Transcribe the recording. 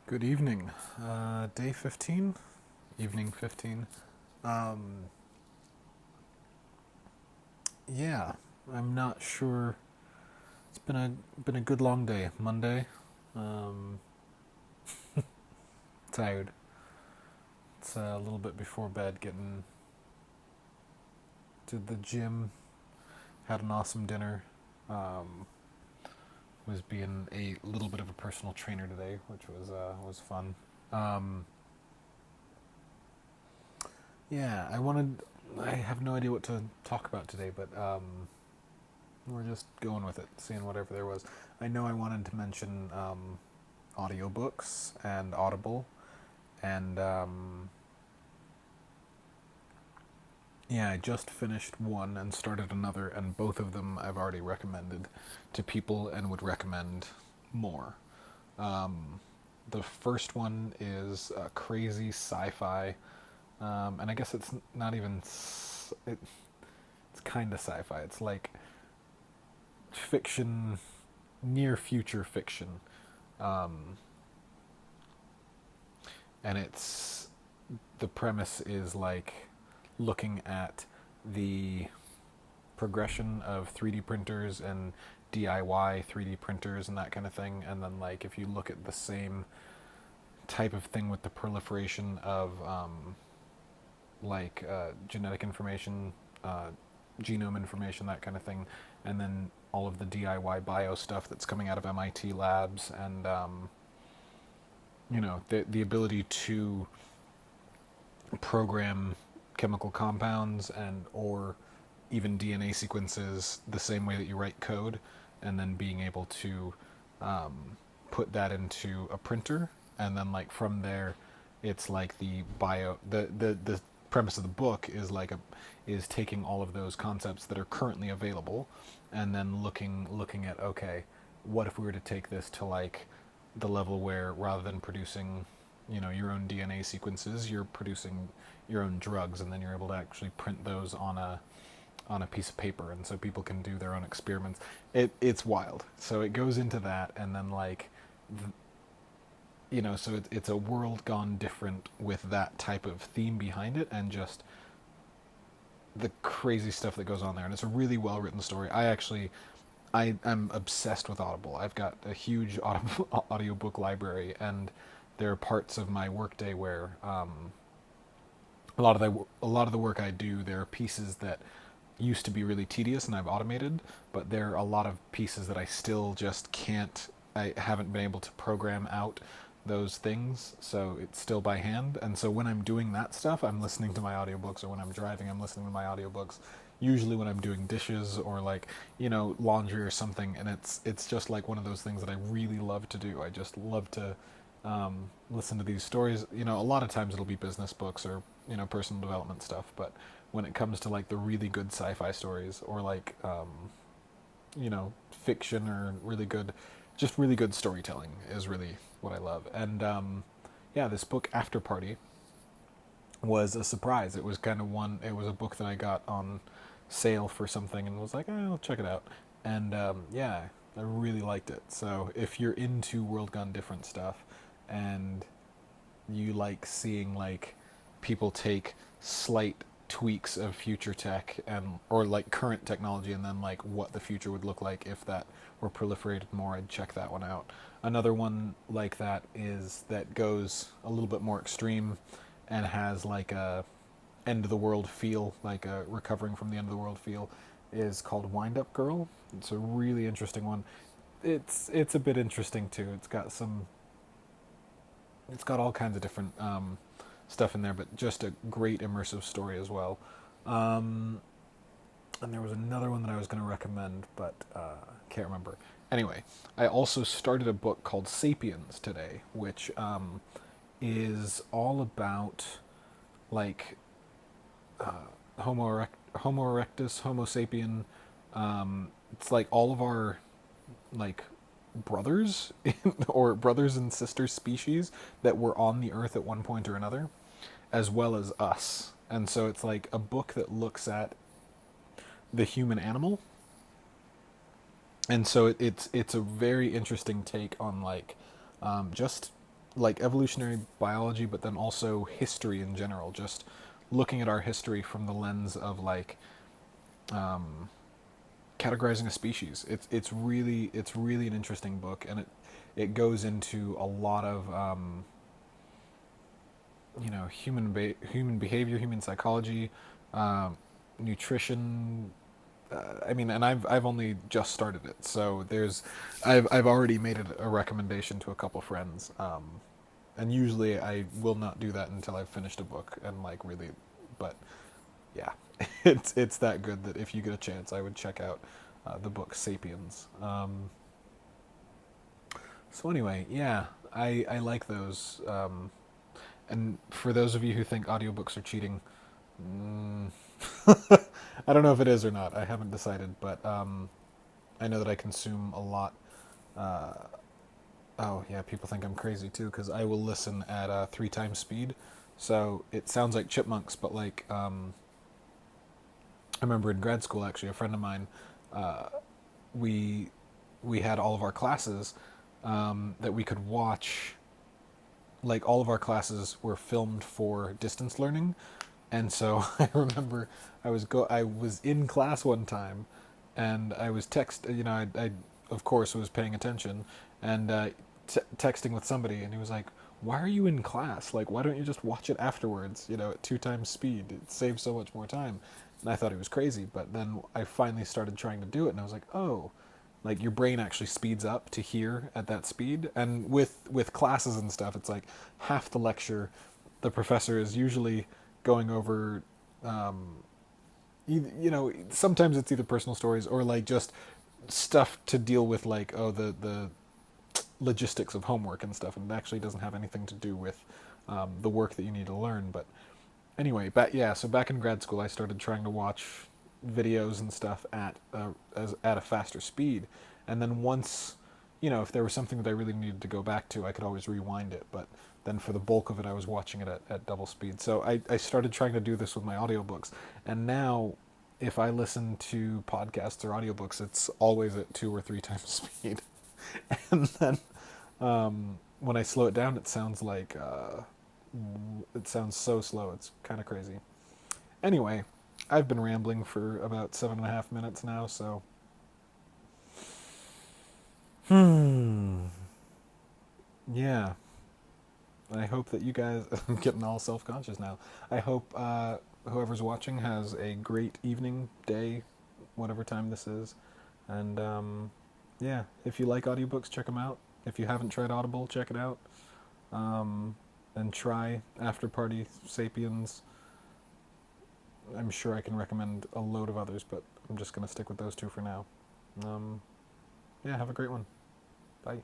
Good evening. Day 15? Evening 15. Um, yeah, I'm not sure. It's been a good long day. Monday. Um, Tired. It's a little bit before bed, getting to the gym, had an awesome dinner. Um, was being a little bit of a personal trainer today, which was fun. Um, yeah, I have no idea what to talk about today, but we're just going with it, seeing whatever there was. I know I wanted to mention audiobooks and Audible, and yeah, I just finished one and started another, and both of them I've already recommended to people and would recommend more. Um, the first one is crazy sci-fi, and I guess it's not even it's kind of sci-fi. It's like fiction, near future fiction. Um, and it's the premise is like looking at the progression of 3D printers and DIY 3D printers and that kind of thing. And then, like, if you look at the same type of thing with the proliferation of genetic information, uh, genome information, that kind of thing, and then all of the DIY bio stuff that's coming out of MIT labs, and the ability to program chemical compounds and or even DNA sequences the same way that you write code, and then being able to put that into a printer, and then like from there, it's like the premise of the book is is taking all of those concepts that are currently available, and then looking at, okay, what if we were to take this to like the level where rather than producing your own DNA sequences, you're producing your own drugs, and then you're able to actually print those on a piece of paper, and so people can do their own experiments. It's wild. So it goes into that, and then so it's a world gone different with that type of theme behind it, and just the crazy stuff that goes on there. And it's a really well written story. I'm obsessed with Audible. I've got a huge audiobook library, and there are parts of my workday where a lot of the work I do, there are pieces that used to be really tedious and I've automated, but there are a lot of pieces that I still just can't. I haven't been able to program out those things, so it's still by hand. And so when I'm doing that stuff, I'm listening to my audiobooks, or when I'm driving, I'm listening to my audiobooks. Usually when I'm doing dishes or laundry or something, and it's just like one of those things that I really love to do. I just love to listen to these stories. A lot of times it'll be business books or personal development stuff, but when it comes to like the really good sci-fi stories, or fiction, or really good storytelling is really what I love. And yeah, this book After Party was a surprise. It was kind of one. It was a book that I got on sale for something and was like, I'll check it out. And yeah, I really liked it. So if you're into World Gone Different stuff, and you like seeing like people take slight tweaks of future tech and or like current technology, and then like what the future would look like if that were proliferated more, I'd check that one out. Another one like that is that goes a little bit more extreme and has like a end of the world feel, like a recovering from the end of the world feel, is called Wind Up Girl. It's a really interesting one. It's a bit interesting too. It's got all kinds of different stuff in there, but just a great immersive story as well. Um, and there was another one that I was going to recommend, but can't remember. Anyway, I also started a book called Sapiens today, which is all about like Homo erectus, Homo sapien. It's like all of our like brothers or brothers and sister species that were on the earth at one point or another, as well as us. And so it's like a book that looks at the human animal. And so it's a very interesting take on just like evolutionary biology, but then also history in general. Just looking at our history from the lens of like categorizing a species. It's really an interesting book, and it goes into a lot of human behavior, human psychology, nutrition. I mean, and I've only just started it, so I've already made it a recommendation to a couple friends. And usually I will not do that until I've finished a book and like really, but yeah, it's that good that if you get a chance, I would check out the book Sapiens. So anyway, yeah, I like those. And for those of you who think audiobooks are cheating, mm, I don't know if it is or not. I haven't decided, but I know that I consume a lot. Uh, oh yeah, people think I'm crazy too because I will listen at 3 times speed. So it sounds like chipmunks, but like I remember in grad school, actually, a friend of mine, uh, we we had all of our classes that we could watch. Like all of our classes were filmed for distance learning, and so I remember I was in class one time, and I was I of course was paying attention, and texting with somebody, and he was like, "Why are you in class? Like, why don't you just watch it afterwards? At 2 times speed. It saves so much more time." And I thought he was crazy, but then I finally started trying to do it, and I was like, "Oh, like your brain actually speeds up to hear at that speed." And with classes and stuff, it's like half the lecture the professor is usually going over sometimes it's either personal stories or like just stuff to deal with, like, oh, the logistics of homework and stuff, and it actually doesn't have anything to do with the work that you need to learn. But anyway, so back in grad school I started trying to watch videos and stuff at a faster speed, and then once, if there was something that I really needed to go back to, I could always rewind it. But then for the bulk of it, I was watching it at double speed. So I started trying to do this with my audiobooks, and now if I listen to podcasts or audiobooks, it's always at 2 or 3 times speed. And then when I slow it down, it sounds so slow. It's kind of crazy. Anyway, I've been rambling for about 7.5 minutes now, so yeah. I hope that you guys, I'm getting all self-conscious now. I hope whoever's watching has a great evening, day, whatever time this is. And yeah, if you like audiobooks, check them out. If you haven't tried Audible, check it out. Um, and try After Party, Sapiens. I'm sure I can recommend a load of others, but I'm just going to stick with those two for now. Yeah, have a great one. Bye.